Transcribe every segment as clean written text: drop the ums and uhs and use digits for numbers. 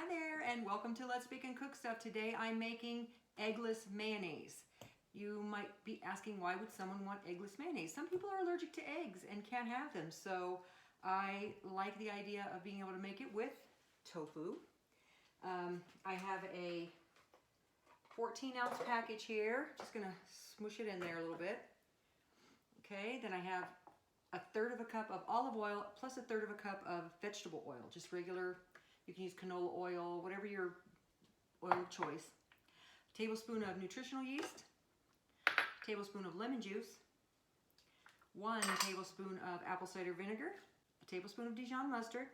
Hi there, and welcome to Let's Bake and Cook Stuff. Today I'm making eggless mayonnaise. You might be asking, why would someone want eggless mayonnaise? Some people are allergic to eggs and can't have them, so I like the idea of being able to make it with tofu. I have a 14-ounce package here. Just gonna smoosh it in there a little bit. Okay, then I have a third of a cup of olive oil plus a third of a cup of vegetable oil, just regular. You can use canola oil, whatever your oil of choice. A tablespoon of nutritional yeast, a tablespoon of lemon juice, 1 tablespoon of apple cider vinegar, a tablespoon of Dijon mustard,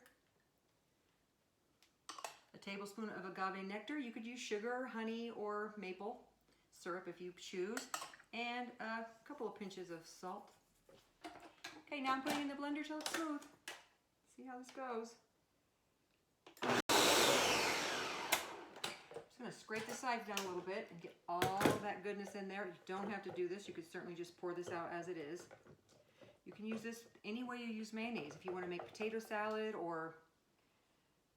a tablespoon of agave nectar. You could use sugar, honey, or maple syrup if you choose, and a couple of pinches of salt. Okay, now I'm putting it in the blender till it's smooth. See how this goes. I'm just going to scrape the sides down a little bit and get all of that goodness in there. You don't have to do this. You could certainly just pour this out as it is. You can use this any way you use mayonnaise. If you want to make potato salad or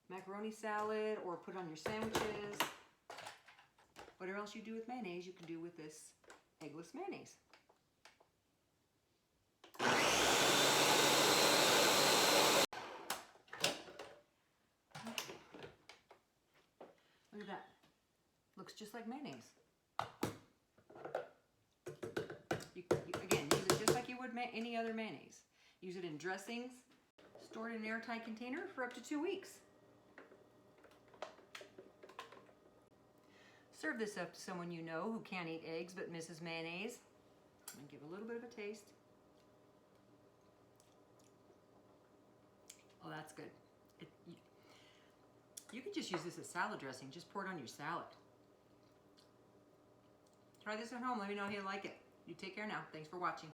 macaroni salad or put it on your sandwiches. Whatever else you do with mayonnaise, you can do with this eggless mayonnaise. Look at that. Looks just like mayonnaise. Again, use it just like you would any other mayonnaise. Use it in dressings. Store it in an airtight container for up to 2 weeks. Serve this up to someone you know who can't eat eggs but misses mayonnaise. And give a little bit of a taste. Oh, that's good. You can just use this as salad dressing. Just pour it on your salad. Try this at home. Let me know how you like it. You take care now. Thanks for watching.